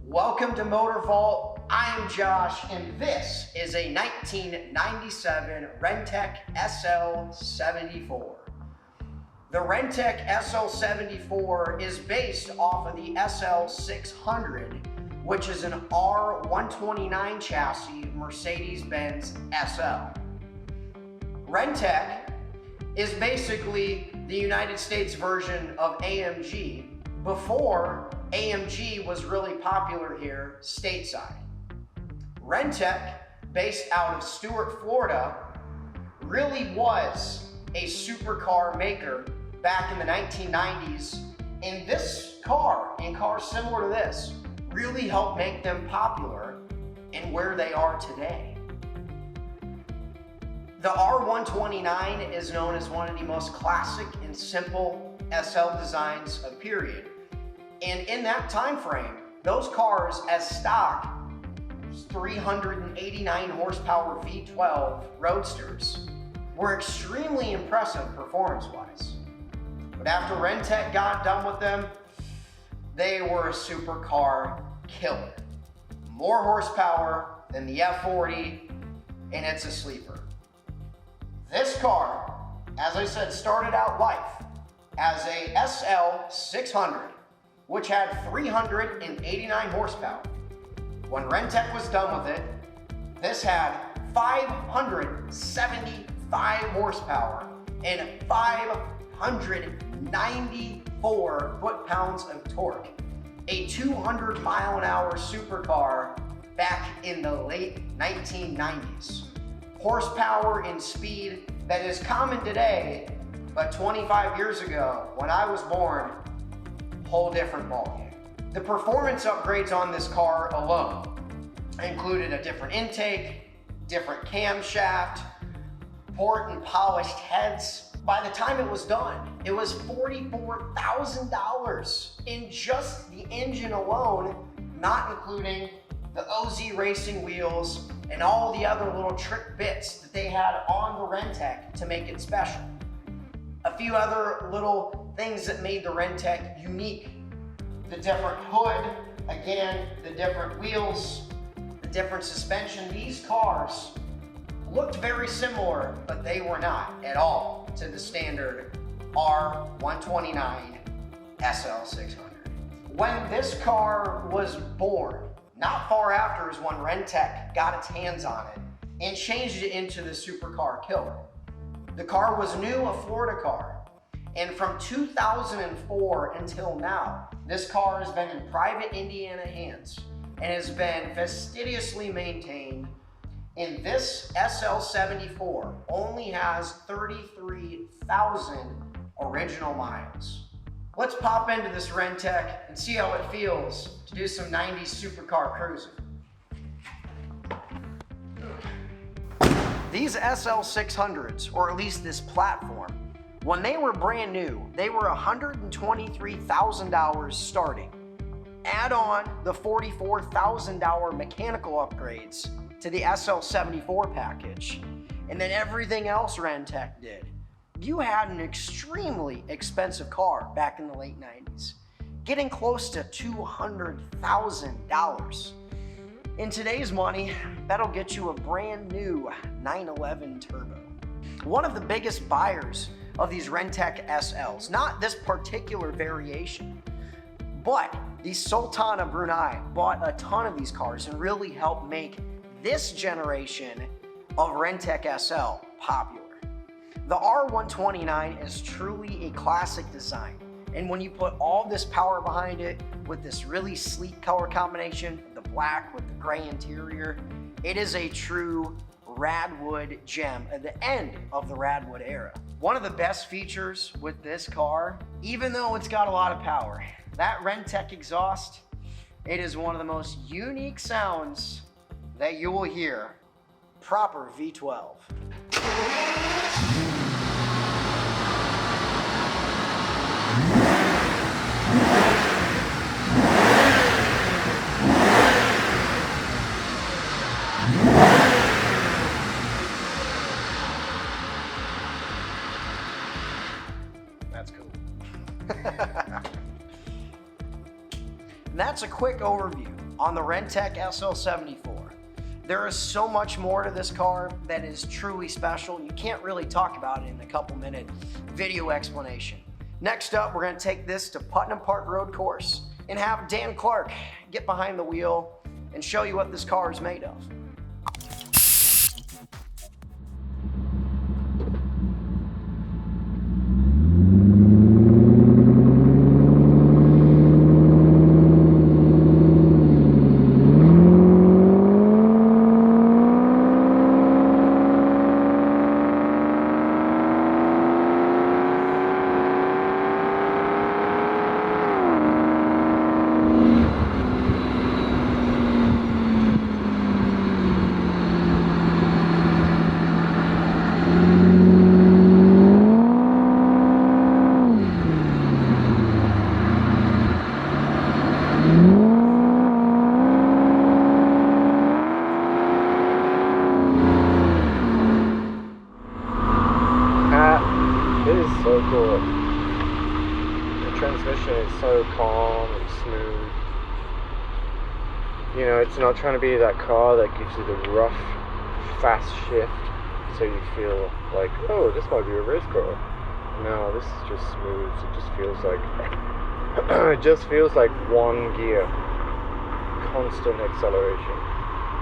Welcome to MOTORVAULT. I'm Josh, and this is a 1997 RENNTech SL74. The RENNTech SL74 is based off of the SL600, which is an R129 chassis Mercedes-Benz SL. Rentech is basically the United States version of AMG before AMG was really popular here stateside. Rentech, based out of Stuart, Florida, really was a supercar maker back in the 1990s, and this car and cars similar to this really helped make them popular and where they are today. The R129 is known as one of the most classic and simple SL designs of period. And in that time frame, those cars as stock, 389 horsepower V12 roadsters, were extremely impressive performance-wise. But after Rentech got done with them, they were a supercar killer. More horsepower than the F40, and it's a sleeper. This car, as I said, started out life as a SL600, which had 389 horsepower. When Rentech was done with it, this had 575 horsepower and 594 foot-pounds of torque. A 200-mile-an-hour supercar back in the late 1990s. Horsepower and speed that is common today, but 25 years ago, when I was born, whole different ballgame. The performance upgrades on this car alone included a different intake, different camshaft, port and polished heads. By the time it was done, it was $44,000 in just the engine alone, not including the OZ racing wheels and all the other little trick bits that they had on the Rentech to make it special. A few other little things that made the Rentech unique. The different hood, again, the different wheels, the different suspension. These cars looked very similar, but they were not at all to the standard R129 SL600. When this car was born, not far after is when Rentech got its hands on it and changed it into the supercar killer. The car was new, a Florida car, and from 2004 until now, this car has been in private Indiana hands and has been fastidiously maintained. And this SL74 only has 33,000 original miles. Let's pop into this Rentech and see how it feels to do some 90s supercar cruising. These SL600s, or at least this platform, when they were brand new, they were $123,000 starting. Add on the $44,000 mechanical upgrades to the SL74 package, and then everything else Rentech did. You had an extremely expensive car back in the late 90s, getting close to $200,000. In today's money, that'll get you a brand new 911 Turbo. One of the biggest buyers of these Rentech SLs, not this particular variation, but the Sultan of Brunei bought a ton of these cars and really helped make this generation of Rentech SL popular. The R129 is truly a classic design, and when you put all this power behind it with this really sleek color combination, the black with the gray interior, it is a true Radwood gem at the end of the Radwood era. One of the best features with this car, even though it's got a lot of power, that Rentech exhaust, it is one of the most unique sounds that you will hear. Proper V12. That's cool. That's a quick overview on the Rentech SL74. There is so much more to this car that is truly special. You can't really talk about it in a couple-minute video explanation. Next up, we're going to take this to Putnam Park Road Course and have Dan Clarke get behind the wheel and show you what this car is made of. It is so cool. The transmission is so calm and smooth. You know, it's not trying to be that car that gives you the rough, fast shift, so you feel like, oh, this might be a race car. No, this is just smooth. It just feels like, it just feels like one gear, constant acceleration.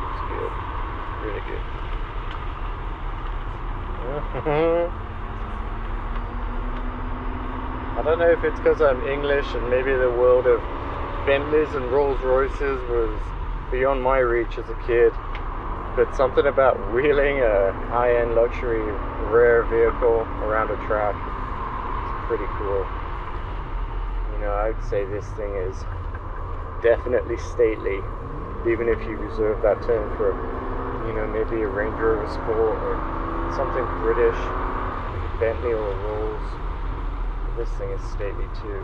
It's good, really good. I don't know if it's because I'm English and maybe the world of Bentleys and Rolls Royces was beyond my reach as a kid, but something about wheeling a high-end luxury rare vehicle around a track is pretty cool. You know, I'd say this thing is definitely stately, even if you reserve that term for, you know, maybe a Range Rover Sport or something British, like a Bentley or a Rolls. This thing is stately too.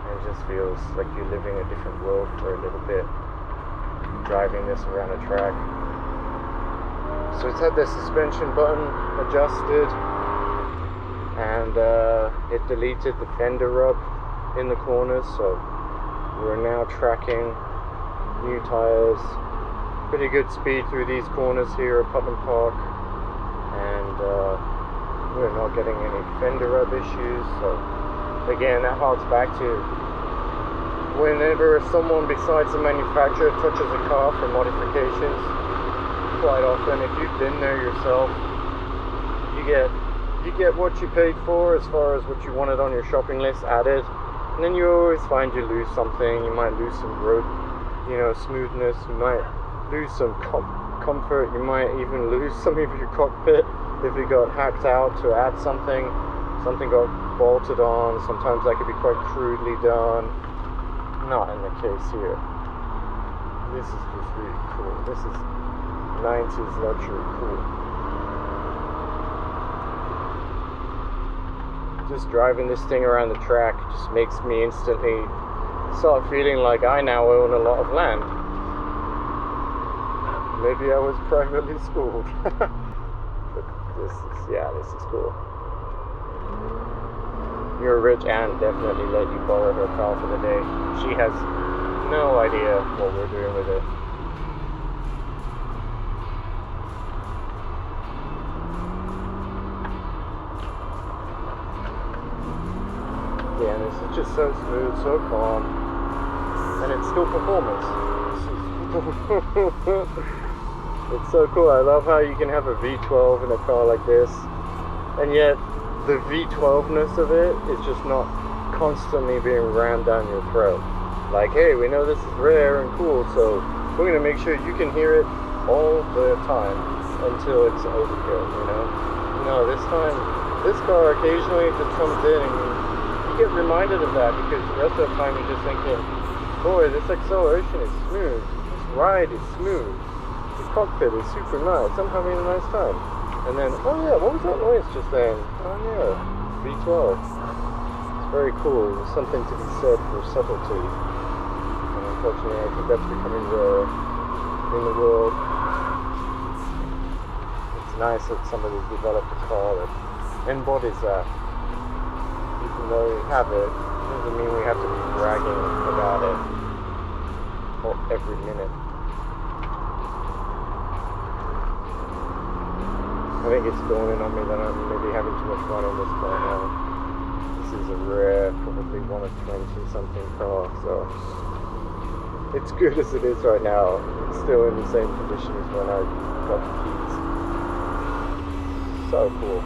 And it just feels like you're living a different world for a little bit, driving this around a track. So it's had the suspension button adjusted, and it deleted the fender rub in the corners, so we're now tracking new tires. Pretty good speed through these corners here at Putnam Park, and we're not getting any fender rub issues. So again, that harks back to whenever someone besides the manufacturer touches a car for modifications, quite often, if you've been there yourself, you get what you paid for as far as what you wanted on your shopping list added, and then you always find you lose something. You might lose some road, you know, smoothness. You might lose some comfort. You might even lose some of your cockpit if it got hacked out to add something got bolted on. Sometimes that could be quite crudely done. Not in the case here. This is just really cool. This is 90s luxury cool. Just driving this thing around the track just makes me instantly start feeling like I now own a lot of land. Maybe I was privately schooled. This is cool. Your rich aunt definitely let you borrow her car for the day. She has no idea what we're doing with it. Yeah, this is just so smooth, so calm, and it's still performance. It's so cool. I love how you can have a V12 in a car like this, and yet the V12-ness of it is just not constantly being rammed down your throat. Like, hey, we know this is rare and cool, so we're going to make sure you can hear it all the time until it's overkill, you know? No, this time, this car occasionally just comes in and you get reminded of that, because the rest of the time you're just thinking, boy, this acceleration is smooth, this ride is smooth. The cockpit is super nice. I'm having a nice time. And then, oh yeah, what was that noise just then? Oh yeah, V12. It's very cool. There's something to be said for subtlety. And unfortunately, I think that's becoming rare in the world. It's nice that somebody's developed a car that embodies that. Even though we have it, doesn't mean we have to be bragging about it. every minute. I think it's dawning on me that I'm maybe having too much fun in this car now. This is a rare, probably 1 of 20 something car, so it's good as it is right now. It's still in the same condition as when I got the keys. So cool.